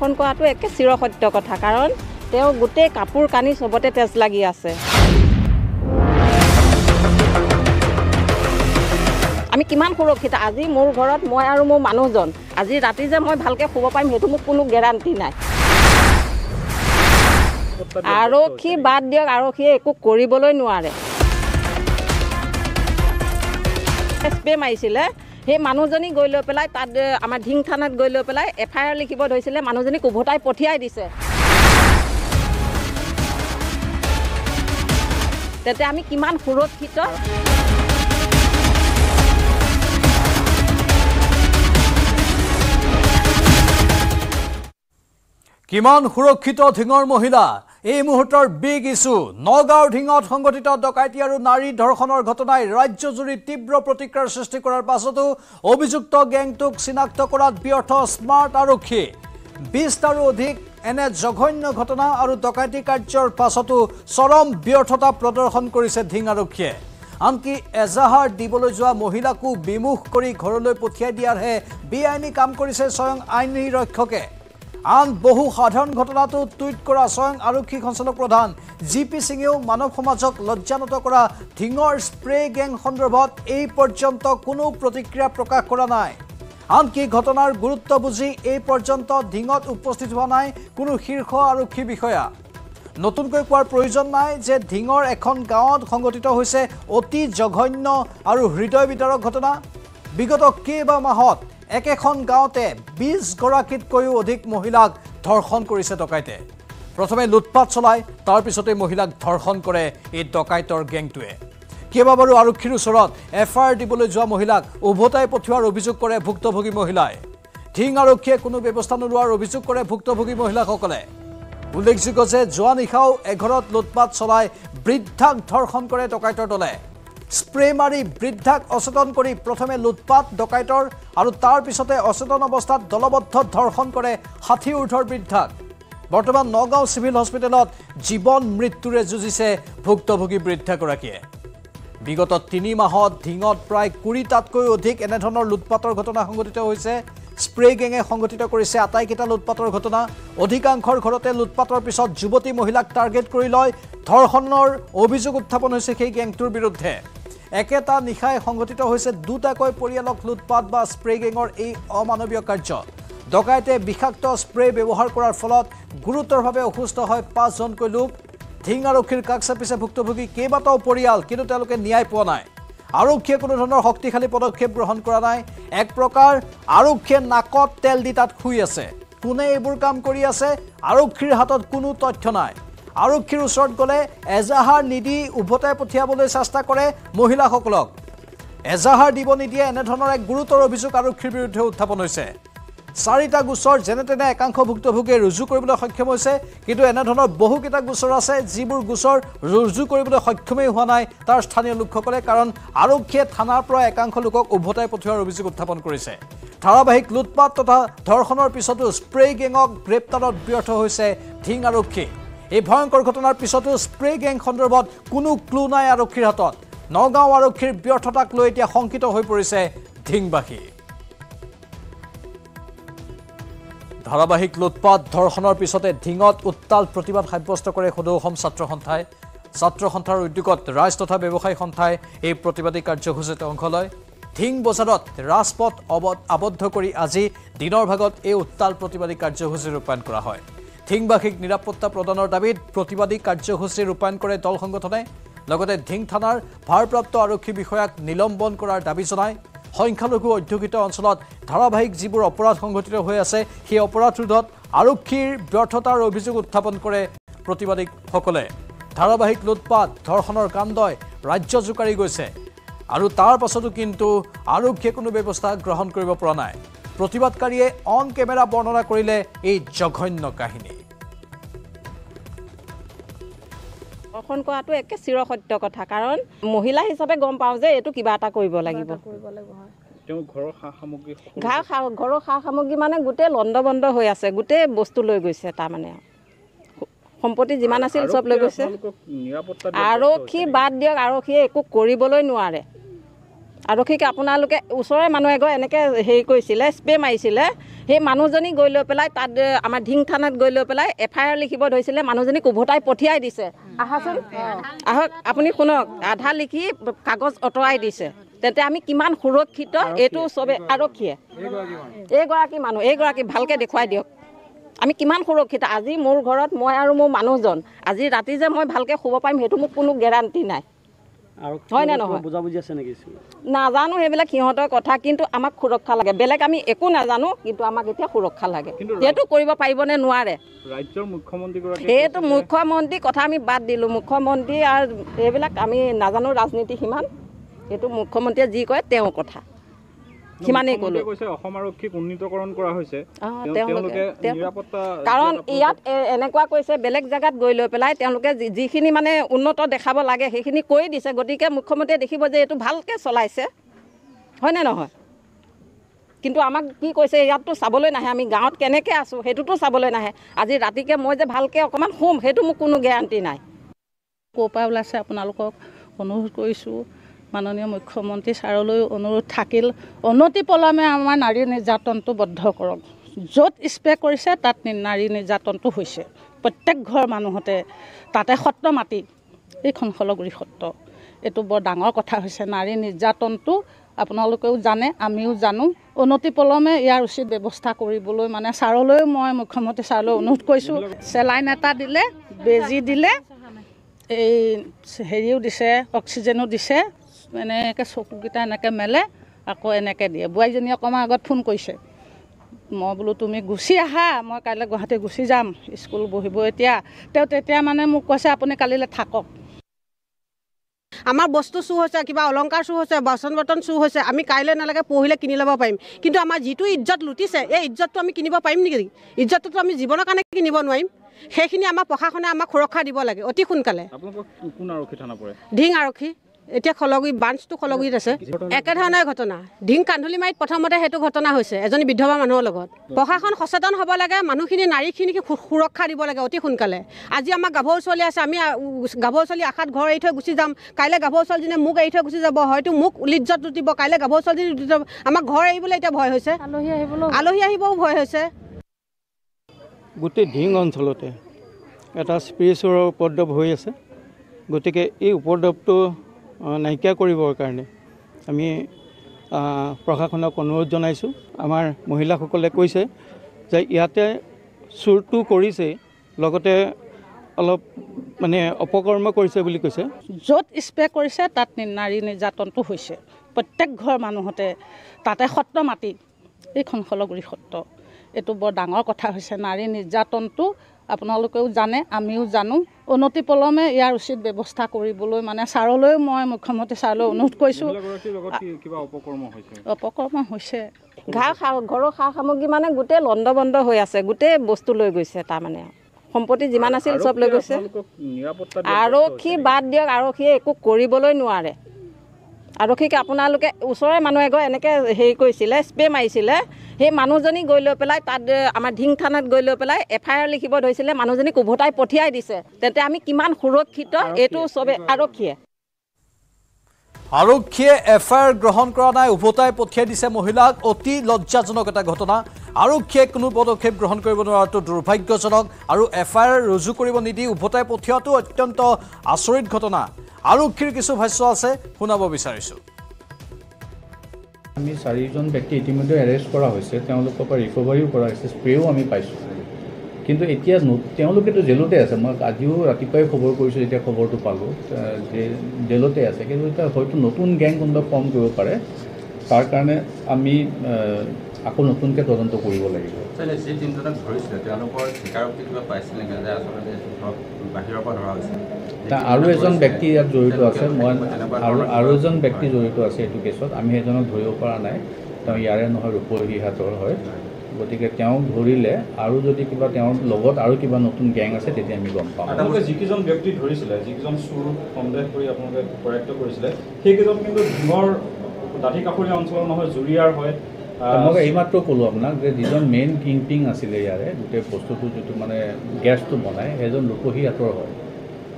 ধৰ্ষণ কৰাটো একে চিৰসত্য কথা, কাৰণ তেওঁ গোটেই কাপোৰ কানি চবতে তেজ লাগি আছে। আমি কিমান সুৰক্ষিত, আজি মোৰ ঘৰত মই আৰু মোৰ মানুহজন, আজি ৰাতি যে মই ভালকৈ শুব পাৰিম সেইটো মোক কোনো গেৰাণ্টি নাই। আৰক্ষী বাদ দিয়ক, আৰক্ষীয়ে একো কৰিবলৈ নোৱাৰে। স্প্ৰে মাৰিছিলে, সেই মানুহজনী গৈ লৈ পেলাই তাত আমাৰ ধিং থানাত গৈ লৈ পেলাই FIR লিখিব ধৰিছিলে, মানুহজনীক উভতাই পঠিয়াই দিছে। তেতিয়া আমি কিমান সুৰক্ষিত। কিমান সুৰক্ষিত ধিঙৰ মহিলা, এই মুহূৰ্তৰ বিগ ইছ্যু। নগাঁৱৰ ধিঙত সংঘটিত ডকাইতি আৰু নাৰী ধৰ্ষণৰ ঘটনাই ৰাজ্যজুৰি তীব্ৰ প্ৰতিক্ৰিয়াৰ সৃষ্টি কৰাৰ পাছতো অভিযুক্ত গেংটোক চিনাক্ত কৰাত ব্যৰ্থ স্মাৰ্ট আৰক্ষী। 20টাৰো অধিক এনে জঘন্য ঘটনা আৰু ডকাইতি কাৰ্যৰ পাছতো চৰম ব্যৰ্থতা প্ৰদৰ্শন কৰিছে ধিং আৰক্ষীয়ে। আনকি এজাহাৰ দিবলৈ যোৱা মহিলাকো বিমুখ কৰি ঘৰলৈ পঠিয়াই দিয়াৰহে বেআইনী কাম কৰিছে স্বয়ং আইনী ৰক্ষকে। আন বহু সাধাৰণ ঘটনাটো টুইট কৰা স্বয়ং আৰক্ষী সঞ্চালক প্ৰধান GP সিঙেও মানৱ সমাজক লজ্জানত কৰা ধিঙৰ স্প্ৰে গেং সন্দৰ্ভত এই পৰ্যন্ত কোনো প্ৰতিক্ৰিয়া প্ৰকাশ কৰা নাই। আনকি ঘটনাৰ গুৰুত্ব বুজি এই পৰ্যন্ত ধিঙত উপস্থিত হোৱা নাই কোনো শীৰ্ষ আৰক্ষী বিষয়া। নতুনকৈ কোৱাৰ প্ৰয়োজন নাই যে ধিঙৰ এখন গাঁৱত সংঘটিত হৈছে অতি জঘন্য আৰু হৃদয় বিদাৰক ঘটনা। বিগত কেইবা মাহত একেখন গাঁৱতে 20 গৰাকীতকৈও অধিক মহিলাক ধৰ্ষণ কৰিছে ডকাইতে। প্ৰথমে লুটপাট চলায়, তাৰ পিছতে মহিলাক ধৰ্ষণ কৰে এই ডকাইতৰ গেংটোৱে। কেইবাবাৰো আৰক্ষীৰ ওচৰত FIR দিবলৈ যোৱা মহিলাক উভতাই পঠিওৱাৰ অভিযোগ কৰে ভুক্তভোগী মহিলাই। ধিং আৰক্ষীয়ে কোনো ব্যৱস্থা নোলোৱাৰ অভিযোগ কৰে ভুক্তভোগী মহিলাসকলে। উল্লেখযোগ্য যে যোৱা নিশাও এঘৰত লুটপাট চলাই বৃদ্ধাক ধৰ্ষণ কৰে ডকাইতৰ দলে। স্প্ৰে মাৰি বৃদ্ধাক অচেতন কৰি প্ৰথমে লুটপাট ডকাইতৰ আৰু তাৰ পিছতে অচেতন অৱস্থাত দলবদ্ধ ধৰ্ষণ কৰে 60 ঊৰ্ধৰ বৃদ্ধাক। বৰ্তমান নগাঁও চিভিল হস্পিটেলত জীৱন মৃত্যুৰে যুঁজিছে ভুক্তভোগী বৃদ্ধাগৰাকীয়ে। বিগত 3 মাহত ধিঙত প্ৰায় 20টাতকৈ অধিক এনেধৰণৰ লুটপাটৰ ঘটনা সংঘটিত হৈছে। স্প্ৰে গেঙে সংঘটিত কৰিছে আটাইকেইটা লুটপাটৰ ঘটনা। অধিকাংশৰ ঘৰতে লুটপাটৰ পিছত যুৱতী মহিলাক টাৰ্গেট কৰি লয় ধৰ্ষণৰ অভিযোগ উত্থাপন হৈছে সেই গেংটোৰ বিৰুদ্ধে। একেটা নিশাই সংঘটিত হৈছে 2টাকৈ পৰিয়ালক লুটপাট বা স্প্ৰে গেঙৰ এই অমানৱীয় কাৰ্য। ডকাইতে বিষাক্ত স্প্ৰে ব্যৱহাৰ কৰাৰ ফলত গুৰুতৰভাৱে অসুস্থ হয় 5জনকৈ লোক। ধিং আৰক্ষীৰ কাষ চাপিছে ভুক্তভোগী কেইবাটাও পৰিয়াল, কিন্তু তেওঁলোকে ন্যায় পোৱা নাই। আৰক্ষীয়ে কোনো ধৰণৰ শক্তিশালী পদক্ষেপ গ্ৰহণ কৰা নাই। এক প্ৰকাৰ আৰক্ষীয়ে নাকত তেল দি তাত শুই আছে। কোনে এইবোৰ কাম কৰি আছে, আৰক্ষীৰ হাতত কোনো তথ্য নাই। আৰক্ষীৰ ওচৰত গ'লে এজাহাৰ নিদি উভতাই পঠিয়াবলৈ চেষ্টা কৰে মহিলাসকলক। এজাহাৰ দিব নিদিয়ে এনেধৰণৰ এক গুৰুতৰ অভিযোগ আৰক্ষীৰ বিৰুদ্ধে উত্থাপন হৈছে। 4টা গোচৰ যেনে তেনে একাংশ ভুক্তভোগীয়ে ৰুজু কৰিবলৈ সক্ষম হৈছে, কিন্তু এনেধৰণৰ বহুকেইটা গোচৰ আছে যিবোৰ গোচৰ ৰুজু কৰিবলৈ সক্ষমেই হোৱা নাই তাৰ স্থানীয় লোকসকলে, কাৰণ আৰক্ষীয়ে থানাৰ পৰা একাংশ লোকক উভতাই পঠিওৱাৰ অভিযোগ উত্থাপন কৰিছে। ধাৰাবাহিক লুটপাট তথা ধৰ্ষণৰ পিছতো স্প্ৰে গেঙক গ্ৰেপ্তাৰত ব্যৰ্থ হৈছে ধিং আৰক্ষী। এই ভয়ংকৰ ঘটনাৰ পিছতো স্প্ৰে গেং সন্দৰ্ভত কোনো ক্লু নাই আৰক্ষীৰ হাতত। নগাঁও আৰক্ষীৰ ব্যৰ্থতাক লৈ এতিয়া শংকিত হৈ পৰিছে ধিংবাসী। ধাৰাবাহিক লুটপাট ধৰ্ষণৰ পিছতে ধিঙত উত্তাল প্ৰতিবাদ সাব্যস্ত কৰে সদৌ অসম ছাত্ৰ সন্থাই। ছাত্ৰ সন্থাৰ উদ্যোগত ৰাইজ তথা ব্যৱসায়ী সন্থাই এই প্ৰতিবাদী কাৰ্যসূচীত অংশ লয়। ধিং বজাৰত ৰাজপথ আবদ্ধ কৰি আজি দিনৰ ভাগত এই উত্তাল প্ৰতিবাদী কাৰ্যসূচী ৰূপায়ণ কৰা হয়। ধিংবাসীক নিৰাপত্তা প্ৰদানৰ দাবীত প্ৰতিবাদী কাৰ্যসূচী ৰূপায়ণ কৰে দল সংগঠনে। লগতে ধিং থানাৰ ভাৰপ্ৰাপ্ত আৰক্ষী বিষয়াক নিলম্বন কৰাৰ দাবী জনায়। সংখ্যালঘু অধ্যুষিত অঞ্চলত ধাৰাবাহিক যিবোৰ অপৰাধ সংঘটিত হৈ আছে সেই অপৰাধ ৰোধত আৰক্ষীৰ ব্যৰ্থতাৰ অভিযোগ উত্থাপন কৰে প্ৰতিবাদীসকলে। ধাৰাবাহিক লুটপাট ধৰ্ষণৰ কাণ্ডই ৰাজ্য জোকাৰি গৈছে আৰু তাৰ পাছতো কিন্তু আৰক্ষীয়ে কোনো ব্যৱস্থা গ্ৰহণ কৰিব পৰা নাই। প্ৰতিবাদকাৰীয়ে অন কেমেৰা বৰ্ণনা কৰিলে এই জঘন্য কাহিনী। ধৰ্ষণ কৰাটো একে চিৰসত্য কথা, কাৰণ মহিলা হিচাপে গম পাওঁ যে এইটো কিবা এটা কৰিব লাগিব। ঘৰৰ সা সামগ্ৰী মানে গোটেই লণ্ডভণ্ড হৈ আছে, গোটেই বস্তু লৈ গৈছে। তাৰমানে সম্পত্তি যিমান আছিল চব লৈ গৈছে। আৰক্ষী বাদ দিয়ক, আৰক্ষীয়ে একো কৰিবলৈ নোৱাৰে। আৰক্ষীক আপোনালোকে ওচৰৰে মানুহ এগৰাকী এনেকৈ হেৰি কৰিছিলে, স্প্ৰে মাৰিছিলে। সেই মানুহজনী গৈ লৈ পেলাই তাত আমাৰ ধিং থানাত গৈ লৈ পেলাই FIR লিখিব ধৰিছিলে। মানুহজনীক উভতাই পঠিয়াই দিছে। আহাচোন, আহক আপুনি শুনক, আধা লিখি কাগজ অঁতৰাই দিছে। তেন্তে আমি কিমান সুৰক্ষিত এইটো চবে আৰক্ষীয়ে এইগৰাকী ভালকৈ দেখুৱাই দিয়ক আমি কিমান সুৰক্ষিত। আজি মোৰ ঘৰত মই আৰু মোৰ মানুহজন আজি ৰাতি যে মই ভালকৈ শুব পাৰিম সেইটো মোক কোনো গেৰাণ্টি নাই, হয়নে নহয়? বুজাবুজি আছে নেকি? নাজানো সেইবিলাক সিহঁতৰ কথা, কিন্তু আমাক সুৰক্ষা লাগে। বেলেগ আমি একো নাজানো, কিন্তু আমাক এতিয়া সুৰক্ষা লাগে। সেইটো কৰিব পাৰিবনে নোৱাৰে? ৰাজ্যৰ মুখ্যমন্ত্ৰীগৰাকী সেইটো মুখ্যমন্ত্ৰী কথা আমি বাদ দিলোঁ। মুখ্যমন্ত্ৰী আৰু এইবিলাক আমি নাজানো ৰাজনীতি সিমান। এইটো মুখ্যমন্ত্ৰীয়ে যি কয় তেওঁৰ কথা, সিমানেই ক'লোঁ। অসম আৰক্ষীক উন্নীতকৰণ কৰা হৈছে, কাৰণ ইয়াত এনেকুৱা কৈছে বেলেগ জেগাত গৈ লৈ পেলাই তেওঁলোকে যিখিনি মানে উন্নত দেখাব লাগে সেইখিনি কৰি দিছে। গতিকে মুখ্যমন্ত্ৰীয়ে দেখিব যে এইটো ভালকৈ চলাইছে, হয়নে নহয়? কিন্তু আমাক কি কৈছে, ইয়াততো চাবলৈ নাহে, আমি গাঁৱত কেনেকৈ আছোঁ সেইটোতো চাবলৈ নাহে। আজি ৰাতিকৈ মই যে ভালকৈ অকণমান শুম সেইটো মোক কোনো গেৰাণ্টি নাই। ক'ৰ পৰা ওলাইছে আপোনালোকক অনুৰোধ কৰিছোঁ। মাননীয় মুখ্যমন্ত্ৰী ছাৰলৈ অনুৰোধ থাকিল, অনতিপলমে আমাৰ নাৰী নিৰ্যাতনটো বন্ধ কৰক। য'ত স্প্ৰে কৰিছে তাত নাৰী নিৰ্যাতনটো হৈছে। প্ৰত্যেক ঘৰ মানুহতে, তাতে সত্ৰ মাটি, এইখন খলগুৰি সত্ৰ। এইটো বৰ ডাঙৰ কথা হৈছে। নাৰী নিৰ্যাতনটো আপোনালোকেও জানে, আমিও জানো। অনতিপলমে ইয়াৰ উচিত ব্যৱস্থা কৰিবলৈ মানে ছাৰলৈও মই মুখ্যমন্ত্ৰী ছাৰলৈ অনুৰোধ কৰিছোঁ। চেলাইন এটা দিলে, বেজী দিলে, এই হেৰিও দিছে, অক্সিজেনো দিছে। এনেকৈ চকুকেইটা এনেকৈ মেলে, আকৌ এনেকৈ দিয়ে। বোৱাৰীজনী অকণমান আগত ফোন কৰিছে, মই বোলো তুমি গুচি আহা, মই কাইলৈ গুৱাহাটী গুচি যাম, স্কুল বহিব এতিয়া। তেতিয়া মানে মোক কৈছে আপুনি কালিলৈ থাকক। আমাৰ বস্তু চুৰ হৈছে, কিবা অলংকাৰ চুৰ হৈছে, বাচন বৰ্তন চুৰ হৈছে, আমি কাইলৈ নালাগে পৰহিলে কিনি ল'ব পাৰিম। কিন্তু আমাৰ যিটো ইজ্জত লুটিছে এই ইজ্জতটো আমি কিনিব পাৰিম নেকি? ইজ্জতটো আমি জীৱনৰ কাৰণে কিনিব নোৱাৰিম। সেইখিনি আমাৰ প্ৰশাসনে আমাক সুৰক্ষা দিব লাগে অতি সোনকালে। কোন আৰক্ষী থানা পৰে? ধিং আৰক্ষী, এতিয়া খলগুৰি ব্ৰাঞ্চটো খলগুৰিত আছে। একেধৰণৰ ঘটনা ধিং কান্ধুলিমাৰীত প্ৰথমতে সেইটো ঘটনা হৈছে এজনী বিধৱা মানুহৰ লগত। প্ৰশাসন সচেতন হ'ব লাগে, মানুহখিনি নাৰীখিনিক সুৰক্ষা দিব লাগে অতি সোনকালে। আজি আমাৰ গাভৰু ছোৱালী আছে, আমি গাভৰু ছোৱালী আশাত ঘৰ এৰি থৈ গুচি যাম, কাইলৈ গাভৰু ছোৱালীজনীয়ে মোক এৰি থৈ গুচি যাব, হয়তো মোক ইজ্জত লুটিব, কাইলৈ গাভৰু ছোৱালীজনী লুটি যাব। আমাক ঘৰ এৰিবলৈ এতিয়া ভয় হৈছে, আলহী আহিবও ভয় হৈছে। গোটেই ধিং অঞ্চলতে এটা স্পিৰিচুৱেলৰ উপদ্ৰৱ হৈ আছে। গতিকে এই উপদ্ৰৱটো নাইকিয়া কৰিবৰ কাৰণে আমি প্ৰশাসনক অনুৰোধ জনাইছোঁ। আমাৰ মহিলাসকলে কৈছে যে ইয়াতে চুৰটো কৰিছে, লগতে অলপ মানে অপকৰ্ম কৰিছে বুলি কৈছে। য'ত স্প্ৰে কৰিছে তাত নাৰী নিৰ্যাতনটো হৈছে। প্ৰত্যেক ঘৰ মানুহতে, তাতে সত্ৰ মাটি, এইখন খলগুৰি সত্ৰ। এইটো বৰ ডাঙৰ কথা হৈছে। নাৰী নিৰ্যাতনটো আপোনালোকেও জানে, আমিও জানো। অনতিপলমে ইয়াৰ উচিত ব্যৱস্থা কৰিবলৈ মানে ছাৰলৈও মই মুখ্যমন্ত্ৰী ছাৰলৈ অনুৰোধ কৰিছোঁ। অপকৰ্ম হৈছে। ঘৰৰ সা সামগ্ৰী মানে গোটেই লণ্ড বন্ধ হৈ আছে, গোটেই বস্তু লৈ গৈছে। তাৰমানে সম্পত্তি যিমান আছিল চব লৈ গৈছে। আৰক্ষী বাদ দিয়ক, আৰক্ষীয়ে একো কৰিবলৈ নোৱাৰে। আৰক্ষীক আপোনালোকে ওচৰৰে মানুহ এগৰাকী এনেকৈ হেৰি কৰিছিলে, স্প্ৰে মাৰিছিলে। সেই মানুহজনী গৈ লৈ পেলাই তাত আমাৰ ধিং থানাত গৈ লৈ পেলাই FIR লিখিব ধৰিছিলে। মানুহজনীক উভতাই পঠিয়াই দিছে। তেন্তে আমি কিমান সুৰক্ষিত এইটো চবে আৰক্ষীয়ে FIR গ্ৰহণ কৰা নাই, উভতাই পঠিয়াই দিছে মহিলাক। অতি লজ্জাজনক এটা ঘটনা। আৰক্ষীয়ে কোনো পদক্ষেপ গ্ৰহণ কৰিব নোৱাৰাটো দুৰ্ভাগ্যজনক, আৰু FIR ৰুজু কৰিব নিদি উভতাই পঠিওৱাটো অত্যন্ত আচৰিত ঘটনা। আৰক্ষীৰ কিছু ভাষ্য আছে, শুনাব বিচাৰিছোঁ। আমি 4জন ব্যক্তি ইতিমধ্যে এৰেষ্ট কৰা হৈছে, তেওঁলোকৰ পৰা ৰিকভাৰীও কৰা হৈছে, স্প্ৰেও আমি পাইছোঁ। কিন্তু এতিয়া তেওঁলোকেতো জেলতে আছে। মই আজিও ৰাতিপুৱাই খবৰ কৰিছোঁ, যেতিয়া খবৰটো পালোঁ যে জেলতে আছে। কিন্তু এতিয়া হয়তো নতুন গেং কোনোবা ফৰ্ম কৰিব পাৰে, তাৰ কাৰণে আমি আকৌ নতুনকৈ তদন্ত কৰিব লাগিব। যি তিনিজনক ধৰিছিলে তেওঁলোকৰ স্বীকাৰোক্তি কিবা পাইছিলে নেকি যে আচলতে বাহিৰৰ পৰা ধৰা হৈছে? আৰু এজন ব্যক্তি ইয়াত জড়িত আছে, আৰু এজন ব্যক্তি জড়িত আছে এইটো কেছত। আমি সেইজনক ধৰিব পৰা নাই, তেওঁ ইয়াৰে নহয়, ৰূপহীহাটৰ হয়। গতিকে তেওঁক ধৰিলে আৰু যদি কিবা তেওঁৰ লগত আৰু কিবা নতুন গেং আছে তেতিয়া আমি গম পাম। আপোনালোকে যিকেইজন ব্যক্তি ধৰিছিলে, যিকেইজন চুৰ সন্দেহ কৰি আপোনালোকে কৰায়ত্ব কৰিছিলে, সেইকেইজন কিন্তু ধিঙৰ দাঁতিকাষৰীয়া অঞ্চলৰ নহয়, জুৰিয়াৰ হয়। মই এইমাত্ৰ ক'লোঁ আপোনাক যে যিজন মেইন কিংপিং আছিলে ইয়াৰে গোটেই বস্তুটো যিটো মানে গেছটো বনায়, সেইজন ৰূপহীহাটৰ হয়।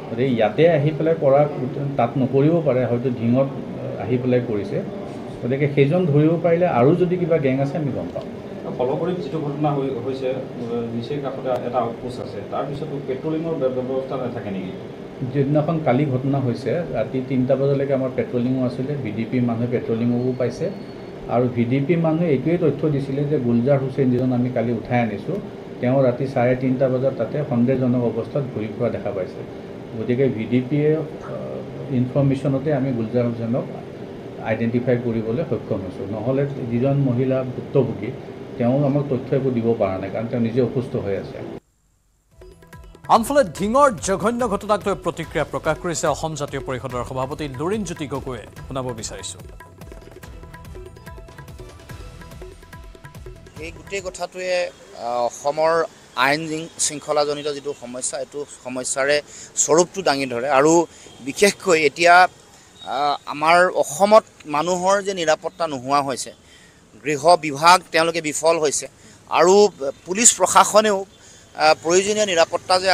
গতিকে ইয়াতে আহি পেলাই কৰা, তাত নকৰিব পাৰে, হয়তো ধিঙত আহি পেলাই কৰিছে। গতিকে সেইজন ধৰিব পাৰিলে আৰু যদি কিবা গেং আছে আমি গম পাম। ফলগৰীত যিটো ঘটনা হৈছে নিচেই কাষতে এটা আউটপোষ্ট আছে, তাৰপিছতো পেট্ৰলিঙৰ ব্যৱস্থা নাথাকে নেকি? যিদিনাখন কালি ঘটনা হৈছে ৰাতি 3টা বজালৈকে আমাৰ পেট্ৰলিঙো আছিলে, VDP মানুহে পেট্ৰলিঙো পাইছে আৰু VDP মানুহে এইটোৱে তথ্য দিছিলে যে গুলজাৰ হুছেইন যিজন আমি কালি উঠাই আনিছোঁ তেওঁ ৰাতি 3:30 বজাত তাতে সন্দেহজনক অৱস্থাত ঘূৰি ফুৰা দেখা পাইছে। গতিকে VDPয়ে ইনফৰ্মেশ্যনতে আমি গুলজাৰ হুছেইনক আইডেণ্টিফাই কৰিবলৈ সক্ষম হৈছোঁ। নহ'লে যিজন মহিলা ভুক্তভোগী তেওঁ আমাক তথ্য একো দিব পৰা নাই, কাৰণ তেওঁ নিজে অসুস্থ হৈ আছে। আনফালে ধিঙৰ জঘন্য ঘটনাক লৈ প্ৰতিক্ৰিয়া প্ৰকাশ কৰিছে অসম জাতীয় পৰিষদৰ সভাপতি লুৰিণজ্যোতি গগৈয়ে। শুনাব বিচাৰিছোঁ। এই গোটেই কথাটোৱে অসমৰ আইন শৃংখলাজনিত যিটো সমস্যা, এইটো সমস্যাৰে স্বৰূপটো দাঙি ধৰে আৰু বিশেষকৈ এতিয়া আমাৰ অসমত মানুহৰ যে নিৰাপত্তা নোহোৱা হৈছে, গৃহ বিভাগ তেওঁলোকে বিফল হৈছে আৰু পুলিচ প্ৰশাসনেও প্ৰয়োজনীয় নিৰাপত্তা যে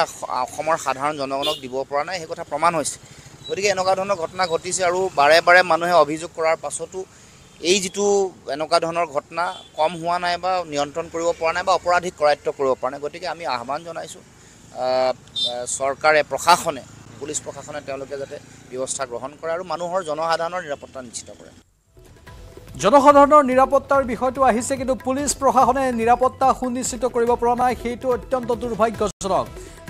অসমৰ সাধাৰণ জনগণক দিব পৰা নাই সেই কথা প্ৰমাণ হৈছে। গতিকে এনেকুৱা ধৰণৰ ঘটনা ঘটিছে আৰু বাৰে বাৰে মানুহে অভিযোগ কৰাৰ পাছতো এই যিটো এনেকুৱা ধৰণৰ ঘটনা কম হোৱা নাই বা নিয়ন্ত্ৰণ কৰিব পৰা নাই বা অপৰাধীক কৰায়ত্ব কৰিব পৰা নাই। গতিকে আমি আহ্বান জনাইছোঁ চৰকাৰে, প্ৰশাসনে, পুলিচ প্ৰশাসনে তেওঁলোকে যাতে ব্যৱস্থা গ্ৰহণ কৰে আৰু মানুহৰ জনসাধাৰণৰ নিৰাপত্তা নিশ্চিত কৰে। জনসাধাৰণৰ নিৰাপত্তাৰ বিষয়টো আহিছে, কিন্তু পুলিচ প্ৰশাসনে নিৰাপত্তা সুনিশ্চিত কৰিব পৰা নাই। সেইটো অত্যন্ত দুৰ্ভাগ্যজনক।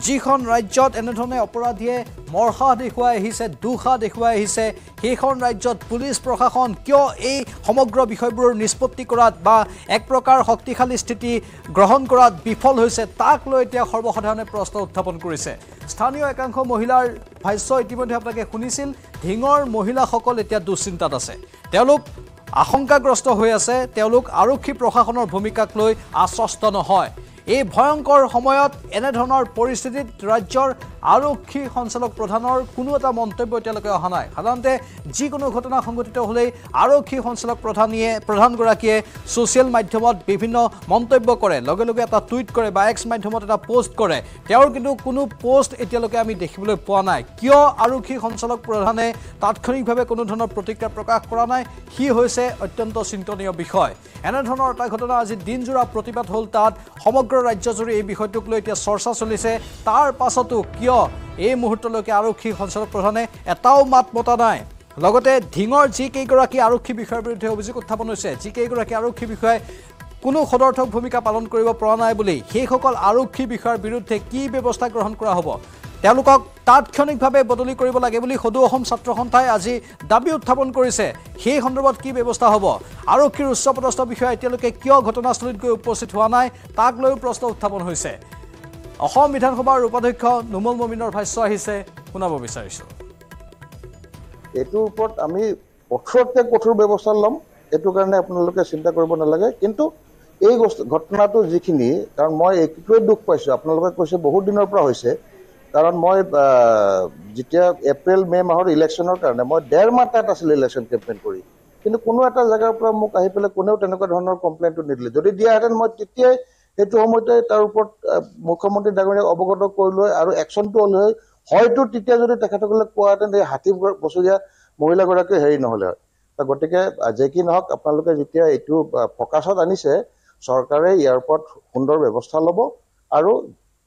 যিখন ৰাজ্যত এনেধৰণে অপৰাধীয়ে মৰসাহ দেখুৱাই আহিছে, দুঃসাহ দেখুৱাই আহিছে, সেইখন ৰাজ্যত পুলিচ প্ৰশাসন কিয় এই সমগ্ৰ বিষয়বোৰ নিষ্পত্তি কৰাত বা এক প্ৰকাৰ শক্তিশালী স্থিতি গ্ৰহণ কৰাত বিফল হৈছে, তাক লৈ এতিয়া সৰ্বসাধাৰণে প্ৰশ্ন উত্থাপন কৰিছে। স্থানীয় একাংশ মহিলাৰ ভাষ্য ইতিমধ্যে আপোনালোকে শুনিছিল। ধিঙৰ মহিলাসকল এতিয়া দুশ্চিন্তাত আছে, তেওঁলোক আশংকাগ্ৰস্ত হৈ আছে, তেওঁলোক আৰক্ষী প্ৰশাসনৰ ভূমিকাক লৈ আশ্বস্ত নহয়। এই ভয়ংকৰ সময়ত এনেধৰণৰ পৰিস্থিতিত ৰাজ্যৰ আৰক্ষী সঞ্চালক প্ৰধানৰ কোনো এটা মন্তব্য এতিয়ালৈকে অহা নাই। সাধাৰণতে যিকোনো ঘটনা সংঘটিত হ'লেই আৰক্ষী সঞ্চালক প্ৰধানগৰাকীয়ে ছ'চিয়েল মাধ্যমত বিভিন্ন মন্তব্য কৰে, লগে লগে এটা টুইট কৰে বা এক্স মাধ্যমত এটা পোষ্ট কৰে। তেওঁৰ কিন্তু কোনো পোষ্ট এতিয়ালৈকে আমি দেখিবলৈ পোৱা নাই। কিয় আৰক্ষী সঞ্চালক প্ৰধানে তাৎক্ষণিকভাৱে কোনো ধৰণৰ প্ৰতিক্ৰিয়া প্ৰকাশ কৰা নাই, সি হৈছে অত্যন্ত চিন্তনীয় বিষয়। এনেধৰণৰ এটা ঘটনা আজি দিনজোৰা প্ৰতিবাদ হ'ল, তাত সমগ্ৰ ৰাজ্যজুৰি এই বিষয়টোক লৈ এতিয়া চৰ্চা চলিছে। তাৰ পাছতো কিয় এই মুহূৰ্তলৈকে আৰক্ষী সঞ্চালক প্ৰধানে এটাও মাত মতা নাই। লগতে ধিঙৰ যিকেইগৰাকী আৰক্ষী বিষয়াৰ বিৰুদ্ধে অভিযোগ উত্থাপন হৈছে, যিকেইগৰাকী আৰক্ষী বিষয়াই কোনো সদৰ্থক ভূমিকা পালন কৰিব পৰা নাই বুলি, সেইসকল আৰক্ষী বিষয়াৰ বিৰুদ্ধে কি ব্যৱস্থা গ্ৰহণ কৰা হ'ব, তেওঁলোকক তাৎক্ষণিকভাৱে বদলি কৰিব লাগে বুলি সদৌ অসম ছাত্ৰ সন্থাই আজি দাবী উত্থাপন কৰিছে। সেই সন্দৰ্ভত কি ব্যৱস্থা হ'ব, আৰক্ষীৰ উচ্চপদস্থ বিষয়া এতিয়ালৈকে কিয় ঘটনাস্থলীত গৈ উপস্থিত হোৱা নাই, তাক লৈও প্ৰশ্ন উত্থাপন হৈছে। অসম বিধানসভাৰ উপাধ্যক্ষ নুমল মমিনৰ ভাষ্য আহিছে, শুনাব বিচাৰিছোঁ। এইটোৰ ওপৰত আমি কঠোৰতকৈ কঠোৰ ব্যৱস্থা ল'ম, এইটো কাৰণে আপোনালোকে চিন্তা কৰিব নালাগে। কিন্তু এই ঘটনাটো যিখিনি, কাৰণ মই এইটোৱে দুখ পাইছোঁ, আপোনালোকে কৈছে বহুত দিনৰ পৰা হৈছে, কাৰণ মই যেতিয়া এপ্ৰিল মে মাহৰ ইলেকশ্যনৰ কাৰণে মই 1.5 মাহ তাত আছিলোঁ ইলেকশ্যন কেম্পেইন কৰি, কিন্তু কোনো এটা জেগাৰ পৰা মোক আহি পেলাই কোনেও তেনেকুৱা ধৰণৰ কমপ্লেইনটো নিদিলে। যদি দিয়াহেঁতেন মই তেতিয়াই সেইটো সময়তে তাৰ ওপৰত মুখ্যমন্ত্ৰী ডাঙৰীয়াক অৱগত কৰিলৈ আৰু একশ্যনটো হ'ল হয়, হয়তো তেতিয়া যদি তেখেতসকলে কোৱাহেঁতেন এই 60 বছৰীয়া মহিলাগৰাকী হেৰি নহ'লে হয়। গতিকে যে কি নহওক, আপোনালোকে যেতিয়া এইটো ফ'কাছত আনিছে, চৰকাৰে ইয়াৰ ওপৰত সুন্দৰ ব্যৱস্থা ল'ব আৰু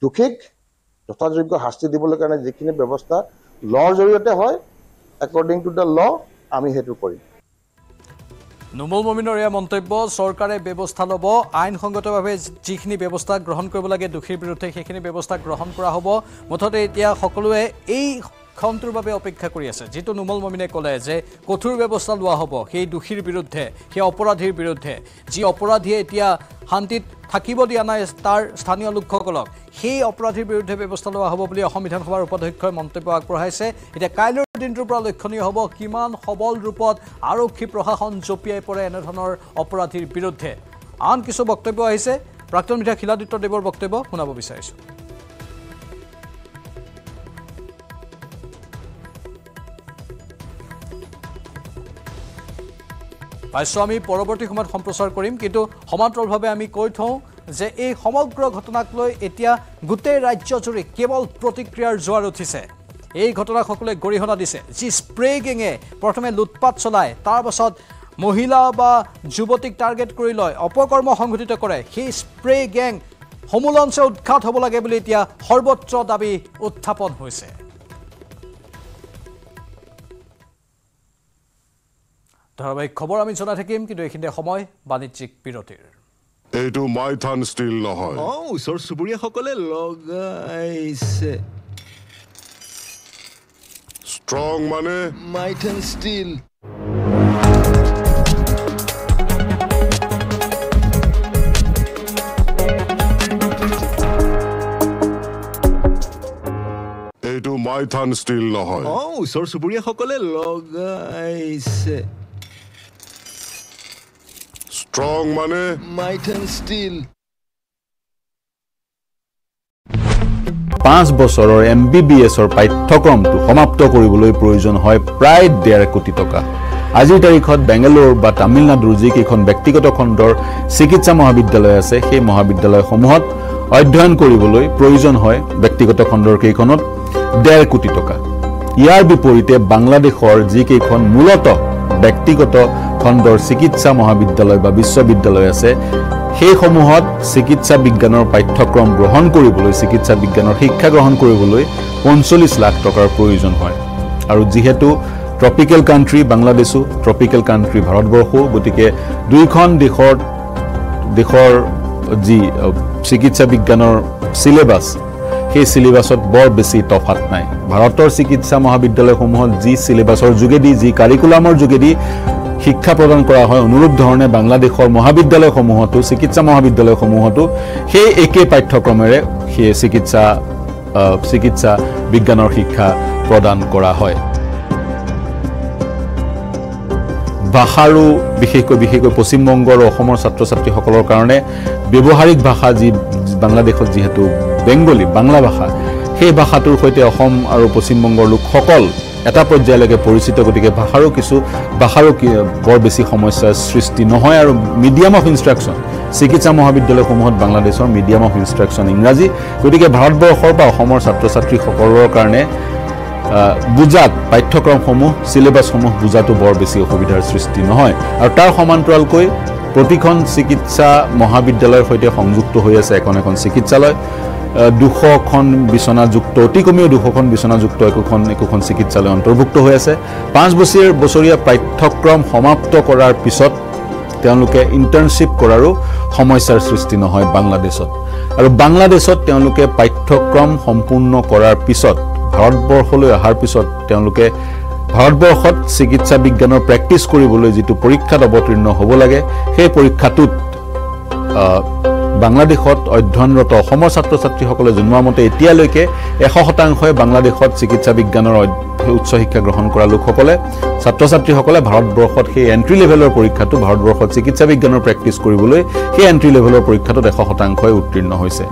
দোষীক যথাযোগ্য শাস্তি দিবলৈ কাৰণে যিখিনি ব্যৱস্থা ল'ৰ জৰিয়তে হয়, একৰ্ডিং টু দ্য ল, আমি সেইটো কৰিম। নুমল মমিনৰ এয়া মন্তব্য। চৰকাৰে ব্যৱস্থা ল'ব, আইনসংগতভাৱে যিখিনি ব্যৱস্থা গ্ৰহণ কৰিব লাগে দোষীৰ বিৰুদ্ধে সেইখিনি ব্যৱস্থা গ্ৰহণ কৰা হ'ব। মুঠতে এতিয়া সকলোৱে এই ক্ষণটোৰ বাবে অপেক্ষা কৰি আছে, যিটো নুমল মমিনে ক'লে যে কঠোৰ ব্যৱস্থা লোৱা হ'ব সেই দোষীৰ বিৰুদ্ধে, সেই অপৰাধীৰ বিৰুদ্ধে, যি অপৰাধীয়ে এতিয়া শান্তিত থাকিব দিয়া নাই তাৰ স্থানীয় লোকসকলক, সেই অপৰাধীৰ বিৰুদ্ধে ব্যৱস্থা লোৱা হ'ব বুলি অসম বিধানসভাৰ উপাধ্যক্ষই মন্তব্য আগবঢ়াইছে। এতিয়া কাইলৈৰ দিনটোৰ পৰা লক্ষণীয় হ'ব কিমান সবল ৰূপত আৰক্ষী প্ৰশাসন জঁপিয়াই পৰে এনেধৰণৰ অপৰাধীৰ বিৰুদ্ধে। আন কিছু বক্তব্য আহিছে, প্ৰাক্তন বিধায়ক শিলাদিত্য দেৱৰ বক্তব্য শুনাব বিচাৰিছোঁ। পাইছোঁ আমি পৰৱৰ্তী সময়ত সম্প্ৰচাৰ কৰিম, কিন্তু সমান্তৰালভাৱে আমি কৈ থওঁ যে এই সমগ্ৰ ঘটনাক লৈ এতিয়া গোটেই ৰাজ্যজুৰি কেৱল প্ৰতিক্ৰিয়াৰ জোৱাৰ উঠিছে। এই ঘটনাক সকলোৱে গৰিহণা দিছে। যি স্প্ৰে গেঙে প্ৰথমে লুটপাট চলায়, তাৰ পাছত মহিলা বা যুৱতীক টাৰ্গেট কৰি লয় অপকৰ্ম সংঘটিত কৰে সেই স্প্ৰে গেং সমূলঞ্চে উৎখাত হ'ব লাগে বুলি এতিয়া সৰ্বত্ৰ দাবী উত্থাপন হৈছে ধাৰাবাহিক খবৰ আমি জনাই থাকিম কিন্তু এইখিনিতে সময় বাণিজ্যিক বিৰতিৰ এইটো মাইথান ষ্টিল নহয় ওচৰ চুবুৰীয়াসকলে লগাইছে ষ্ট্ৰং মানে মাইথান ষ্টিল এইটো মাইথান ষ্টিল নহয় ওচৰ চুবুৰীয়াসকলে লগাইছে ষ্ট্ৰং মানে মাইথান ষ্টিল 5 বছৰৰ MBBSৰ পাঠ্যক্ৰমটো সমাপ্ত কৰিবলৈ প্ৰয়োজন হয় প্ৰায় 1.5 কোটি টকা আজিৰ তাৰিখত বেংগালুৰু বা তামিলনাডুৰ যিকেইখন ব্যক্তিগত খণ্ডৰ চিকিৎসা মহাবিদ্যালয় আছে সেই মহাবিদ্যালয়সমূহত অধ্যয়ন কৰিবলৈ প্ৰয়োজন হয় ব্যক্তিগত খণ্ডৰ কেইখনত 1.5 কোটি টকা ইয়াৰ বিপৰীতে বাংলাদেশৰ যিকেইখন মূলতঃ ব্যক্তিগত খণ্ডৰ চিকিৎসা মহাবিদ্যালয় বা বিশ্ববিদ্যালয় আছে সেইসমূহত চিকিৎসা বিজ্ঞানৰ পাঠ্যক্ৰম গ্ৰহণ কৰিবলৈ চিকিৎসা বিজ্ঞানৰ শিক্ষা গ্ৰহণ কৰিবলৈ 45 লাখ টকাৰ প্ৰয়োজন হয় আৰু যেহেতু ট্ৰপিক্যাল কান্ট্ৰি বাংলাদেশো ট্ৰপিক্যাল কান্ট্ৰি ভাৰতবৰ্ষও গতিকে দুইখন দেশৰ যি চিকিৎসা বিজ্ঞানৰ সিলেবাস সেই সিলেবাসত বৰ বেছি তফাত নাই ভাৰতৰ চিকিৎসা মহাবিদ্যালয়সমূহত যি সিলেবাসৰ যোগেদি যি কাৰিকুলামৰ যোগেদি শিক্ষা প্ৰদান কৰা হয় অনুৰূপ ধৰণে বাংলাদেশৰ মহাবিদ্যালয়সমূহতো চিকিৎসা মহাবিদ্যালয়সমূহতো সেই একে পাঠ্যক্ৰমেৰে সেই চিকিৎসা বিজ্ঞানৰ শিক্ষা প্ৰদান কৰা হয় ভাষাৰো বিশেষকৈ পশ্চিমবংগৰ অসমৰ ছাত্ৰ ছাত্ৰীসকলৰ কাৰণে ব্যৱহাৰিক ভাষা যি বাংলাদেশত যেহেতু বেংগলী বাংলা ভাষা সেই ভাষাটোৰ সৈতে অসম আৰু পশ্চিমবংগৰ লোকসকল এটা পৰ্যায়লৈকে পৰিচিত গতিকে ভাষাৰো বৰ বেছি সমস্যাৰ সৃষ্টি নহয় আৰু মিডিয়াম অফ ইনষ্ট্ৰাকশ্যন চিকিৎসা মহাবিদ্যালয়সমূহত বাংলাদেশৰ মিডিয়াম অফ ইনষ্ট্ৰাকশ্যন ইংৰাজী গতিকে ভাৰতবৰ্ষৰ বা অসমৰ ছাত্ৰ ছাত্ৰীসকলৰ কাৰণে বুজাত পাঠ্যক্ৰমসমূহ সিলেবাছসমূহ বুজাটো বৰ বেছি অসুবিধাৰ সৃষ্টি নহয় আৰু তাৰ সমান্তৰালকৈ প্ৰতিখন চিকিৎসা মহাবিদ্যালয়ৰ সৈতে সংযুক্ত হৈ আছে এখন চিকিৎসালয় 200খন বিছনাযুক্ত অতি কমেও 200খন বিছনাযুক্ত একোখন চিকিৎসালয় অন্তৰ্ভুক্ত হৈ আছে 5 বছৰীয়া পাঠ্যক্ৰম সমাপ্ত কৰাৰ পিছত তেওঁলোকে ইন্টাৰ্নশিপ কৰাৰো সমস্যাৰ সৃষ্টি নহয় বাংলাদেশত আৰু বাংলাদেশত তেওঁলোকে পাঠ্যক্ৰম সম্পূৰ্ণ কৰাৰ পিছত ভাৰতবৰ্ষলৈ অহাৰ পিছত তেওঁলোকে ভাৰতবৰ্ষত চিকিৎসা বিজ্ঞানৰ প্ৰেক্টিছ কৰিবলৈ যেটো পৰীক্ষাত অৱতীৰ্ণ হ'ব লাগে সেই পৰীক্ষাটোত বাংলাদেশত অধ্যয়নৰত অসমৰ ছাত্ৰ ছাত্ৰীসকলে জনোৱা মতে এতিয়ালৈকে 100% বাংলাদেশত চিকিৎসা বিজ্ঞানৰ উচ্চ শিক্ষা গ্ৰহণ কৰা লোকসকলে ছাত্ৰ ছাত্ৰীসকলে ভাৰতবৰ্ষত সেই এন্ট্ৰি লেভেলৰ পৰীক্ষাটো ভাৰতবৰ্ষত চিকিৎসা বিজ্ঞানৰ প্ৰেক্টিছ কৰিবলৈ সেই এন্ট্ৰি লেভেলৰ পৰীক্ষাটোত 100% উত্তীৰ্ণ হৈছে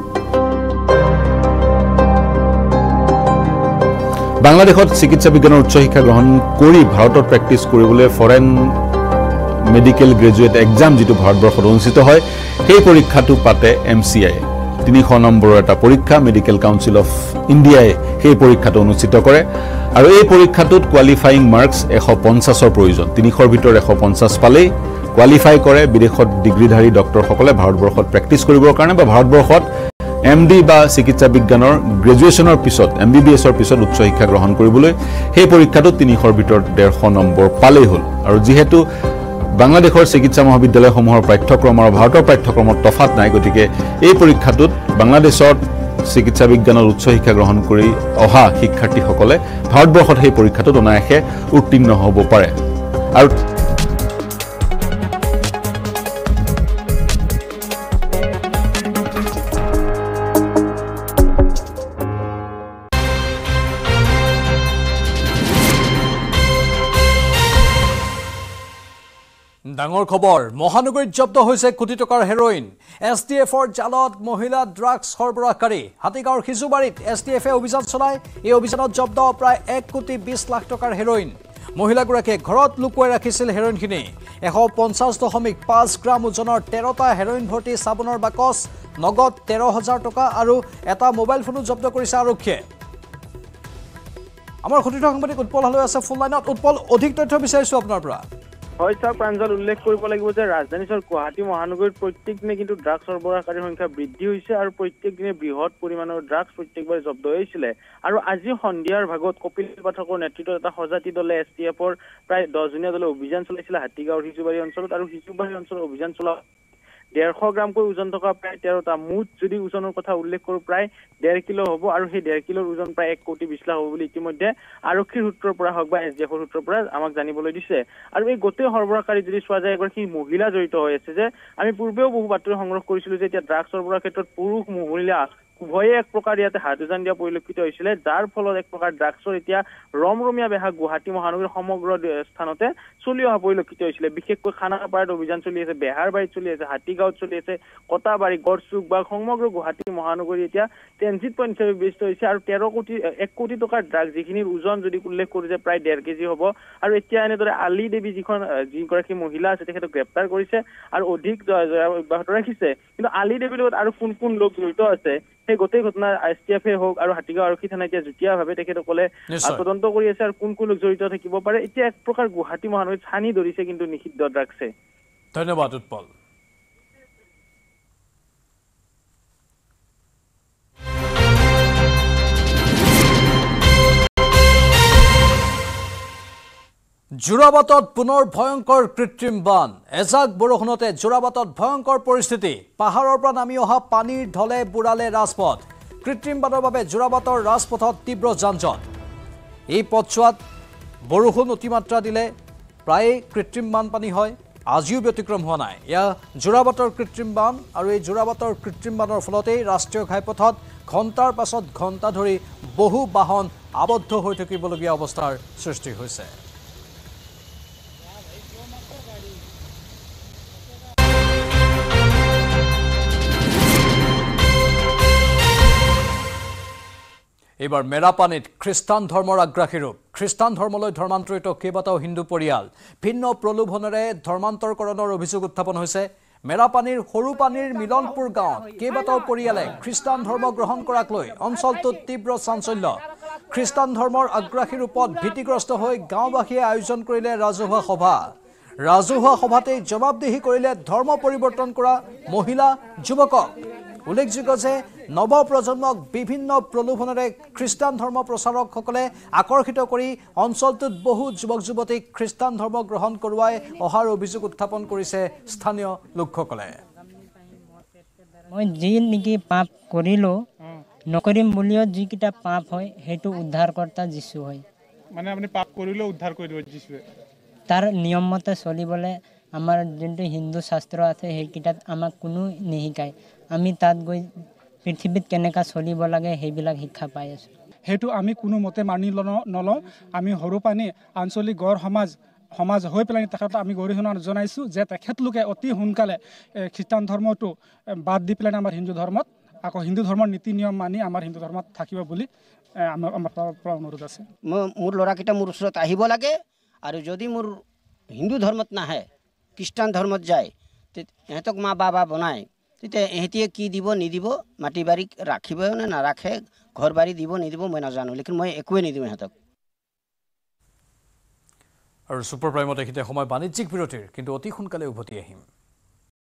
বাংলাদেশত চিকিৎসা বিজ্ঞানৰ উচ্চ শিক্ষা গ্ৰহণ কৰি ভাৰতত প্ৰেক্টিছ কৰিবলৈ ফৰেন মেডিকেল গ্ৰেজুৱেট এক্সাম যেটো ভাৰতবৰ্ষত অনুষ্ঠিত হয় সেই পৰীক্ষাটো পাতে MCI 300 নম্বৰৰ এটা পৰীক্ষা মেডিকেল কাউন্সিল অফ ইণ্ডিয়াই সেই পৰীক্ষাটো অনুষ্ঠিত কৰে আৰু এই পৰীক্ষাটোত কোৱালিফাইং মাৰ্কস 150ৰ প্ৰয়োজন 300ৰ ভিতৰত 150 পালেই কোৱালিফাই কৰে বিদেশত ডিগ্ৰীধাৰী ডক্টৰসকলে ভাৰতবৰ্ষত প্ৰেক্টিছ কৰিবৰ কাৰণে বা ভাৰতবৰ্ষত MD বা চিকিৎসা বিজ্ঞানৰ গ্ৰেজুৱেচনৰ পিছত MBBSৰ পিছত উচ্চ শিক্ষা গ্ৰহণ কৰিবলৈ সেই পৰীক্ষাটোত 300ৰ ভিতৰত 150 নম্বৰ পালেই হ'ল আৰু যেহেতু বাংলাদেশৰ চিকিৎসা মহাবিদ্যালয়সমূহৰ পাঠ্যক্ৰম আৰু ভাৰতৰ পাঠ্যক্ৰমত তফাত নাই গতিকে এই পৰীক্ষাটোত বাংলাদেশত চিকিৎসা বিজ্ঞানৰ উচ্চ শিক্ষা গ্ৰহণ কৰি অহা শিক্ষাৰ্থীসকলে ভাৰতবৰ্ষত সেই পৰীক্ষাটোত অনায়াসে উত্তীৰ্ণ হ'ব পাৰে আৰু ডাঙৰ খবৰ মহানগৰীত জব্দ হৈছে কোটি টকাৰ হেৰোইন STFৰ জালত মহিলা ড্ৰাগছ সৰবৰাহকাৰী হাতীগাঁৱৰ সিজুবাৰীত STFে অভিযান চলায় এই অভিযানত জব্দ প্ৰায় 1 কোটি 20 লাখ টকাৰ হেৰোইন মহিলাগৰাকীয়ে ঘৰত লুকুৱাই ৰাখিছিল হেৰোইনখিনি 150.5 গ্ৰাম ওজনৰ 13টা হেৰোইন ভৰ্তি সাবুনৰ বাকচ নগদ 13,000 টকা আৰু এটা মোবাইল ফোনো জব্দ কৰিছে আৰক্ষীয়ে আমাৰ খতিত সাংবাদিক উৎপল হলৈ আছে ফোন লাইনত উৎপল অধিক তথ্য বিচাৰিছো আপোনাৰ পৰা হয় চাওক প্ৰাঞ্জল, উল্লেখ কৰিব লাগিব যে ৰাজধানী চহৰ গুৱাহাটী মহানগৰীত প্ৰত্যেক দিনে কিন্তু ড্ৰাগছ সৰবৰাহকাৰীৰ সংখ্যা বৃদ্ধি হৈছে আৰু প্ৰত্যেক দিনে বৃহৎ পৰিমাণৰ ড্ৰাগছ প্ৰত্যেকবাৰে জব্দ হৈছিলে। আৰু আজি সন্ধিয়াৰ ভাগত কপিল পাঠকৰ নেতৃত্বত এটা সজাতি দলে STFৰ প্ৰায় 10জনীয়া দলে অভিযান চলাইছিলে হাতীগাঁৱৰ সিজুবাৰী অঞ্চলত। আৰু সিজুবাৰী অঞ্চলত অভিযান চলোৱা 150 গ্ৰামকৈ ওজন থকা প্ৰায় 13টা মুঠ যদি ওজনৰ কথা উল্লেখ কৰোঁ প্ৰায় 1.5 কিলো হ'ব। আৰু সেই 1.5 কিলোৰ ওজন প্ৰায় 1 কোটি 20 লাখ হ'ব বুলি ইতিমধ্যে আৰক্ষীৰ সূত্ৰৰ পৰা হওক বা SDFৰ সূত্ৰৰ পৰা আমাক জানিবলৈ দিছে। আৰু এই গোটেই সৰবৰাহকাৰী যদি চোৱা যায় এগৰাকী মহিলা জড়িত হৈ আছে। যে আমি পূৰ্বেও বহু বাতৰি সংগ্ৰহ কৰিছিলোঁ যে এতিয়া ড্ৰাগছ সৰবৰাহৰ ক্ষেত্ৰত পুৰুষ মহিলা উভয়ে এক প্ৰকাৰ ইয়াতে হাত উজান দিয়া পৰিলক্ষিত হৈছিলে, যাৰ ফলত এক প্ৰকাৰ ড্ৰাগছৰ এতিয়া ৰমৰমীয়া বেহা গুৱাহাটী মহানগৰীৰ সমগ্ৰ স্থানতে চলি অহা পৰিলক্ষিত হৈছিলে। বিশেষকৈ খানাপাৰাত অভিযান চলি আছে, বেহাৰবাৰীত চলি আছে, হাতীগাঁৱত চলি আছে, কটাবাৰী, গড়চুক বা সমগ্ৰ গুৱাহাটী মহানগৰী এতিয়া ট্ৰেনজিট পইণ্ট হিচাপে বিবেচিত হৈছে। আৰু 1 কোটি টকাৰ ড্ৰাগছ যিখিনিৰ ওজন যদি উল্লেখ কৰোঁ যে প্ৰায় 1.5 কেজি হ'ব। আৰু এতিয়া এনেদৰে আলি দেৱী যিগৰাকী মহিলা আছে তেখেতক গ্ৰেপ্তাৰ কৰিছে আৰু অধিক অব্যাহত ৰাখিছে। কিন্তু আলি দেৱীৰ লগত আৰু কোন কোন লোক জড়িত আছে সেই গোটেই ঘটনা STFে হওক আৰু হাতীগাঁও আৰক্ষী থানা এতিয়া যুটীয়াভাৱে তেখেতসকলে তদন্ত কৰি আছে আৰু কোন কোন লোক জড়িত থাকিব পাৰে। এতিয়া এক প্ৰকাৰ গুৱাহাটী মহানগৰীত ছানি ধৰিছে কিন্তু নিষিদ্ধ ড্ৰাগছে। ধন্যবাদ উৎপল। যোৰাবাটত পুনৰ ভয়ংকৰ কৃত্ৰিম বান। এজাক বৰষুণতে যোৰাবাটত ভয়ংকৰ পৰিস্থিতি। পাহাৰৰ পৰা নামি অহা পানীৰ ঢলে বুঢ়ালে ৰাজপথ। কৃত্ৰিম বানৰ বাবে যোৰাবাটৰ ৰাজপথত তীব্ৰ যান-জঁট। এই পথছোৱাত বৰষুণ অতিমাত্ৰা দিলে প্ৰায়ে কৃত্ৰিম বানপানী হয়। আজিও ব্যতিক্ৰম হোৱা নাই। এয়া যোৰাবাটৰ কৃত্ৰিম বান আৰু এই যোৰাবাটৰ কৃত্ৰিম বানৰ ফলতেই ৰাষ্ট্ৰীয় ঘাইপথত ঘণ্টাৰ পাছত ঘণ্টা ধৰি বহু বাহন আবদ্ধ হৈ থাকিবলগীয়া অৱস্থাৰ সৃষ্টি হৈছে। এইবাৰ মেৰাপানীত খ্ৰীষ্টান ধৰ্মৰ আগ্ৰাসী ৰূপ। খ্ৰীষ্টান ধৰ্মলৈ ধৰ্মান্তৰিত কেইবাটাও হিন্দু পৰিয়াল। ভিন্ন প্ৰলোভনেৰে ধৰ্মান্তৰকৰণৰ অভিযোগ উত্থাপন হৈছে। মেৰাপানীৰ সৰুপানীৰ মিলনপুৰ গাঁৱত কেইবাটাও পৰিয়ালে খ্ৰীষ্টান ধৰ্ম গ্ৰহণ কৰাক লৈ অঞ্চলটোত তীব্ৰ চাঞ্চল্য। খ্ৰীষ্টান ধৰ্মৰ আগ্ৰাসী ৰূপত ভীতিগ্ৰস্ত হৈ গাঁওবাসীয়ে আয়োজন কৰিলে ৰাজহুৱা সভা। ৰাজহুৱা সভাতেই জবাবদিহি কৰিলে ধৰ্ম পৰিৱৰ্তন কৰা মহিলা যুৱকক। উল্লেখযোগ্য যে নৱপ্ৰজন্মক বিভিন্ন প্ৰলোভনেৰে খ্ৰীষ্টান ধৰ্ম প্ৰচাৰকসকলে আকৰ্ষিত কৰি অঞ্চলটোত বহু যুৱক যুৱতীক খ্ৰীষ্টান ধৰ্ম গ্ৰহণ কৰোৱাই অহাৰ অভিযোগ উত্থাপন কৰিছে স্থানীয় লোকসকলে। মই যি নেকি পাপ কৰিলোঁ নকৰিম বুলিও যিকেইটা পাপ হয় সেইটো উদ্ধাৰকৰ্তা যীশু হয়। মানে আপুনি পাপ কৰিলেও উদ্ধাৰ কৰি দিব যীশুৱে। তাৰ নিয়মমতে চলিবলৈ আমাৰ যোনটো হিন্দু শাস্ত্ৰ আছে সেইকেইটাত আমাক কোনো নিশিকায়। আমি তাত গৈ পৃথিৱীত কেনেকৈ চলিব লাগে সেইবিলাক শিক্ষা পাই আছোঁ। সেইটো আমি কোনো মতে মানি নলওঁ। আমি সৰুপানী আঞ্চলিক গড় সমাজ হৈ পেলাই তেখেতক আমি গৰিহণা জনাইছোঁ যে তেখেতলোকে অতি সোনকালে খ্ৰীষ্টান ধৰ্মটো বাদ দি পেলাই আমাৰ হিন্দু ধৰ্মত আকৌ হিন্দু ধৰ্মৰ নীতি নিয়ম মানি আমাৰ হিন্দু ধৰ্মত থাকিব বুলি আমাৰ পৰা অনুৰোধ আছে। মোৰ ল'ৰাকেইটা মোৰ ওচৰত আহিব লাগে আৰু যদি মোৰ হিন্দু ধৰ্মত নাহে খ্ৰীষ্টান ধৰ্মত যায় ইহঁতক মা বাবা বনায় তেতিয়া ইহঁতিয়ে কি দিব নিদিব মাটি বাৰী ৰাখিব নে নাৰাখে ঘৰ বাৰী দিব নিদিব মই নাজানো লেকিন মই একোৱে নিদিওঁ ইহঁতক। আৰু ছুপাৰ প্ৰাইমত এইখিনিতে সময় বাণিজ্যিক বিৰতিৰ, কিন্তু অতি সোনকালে উভতি আহিম।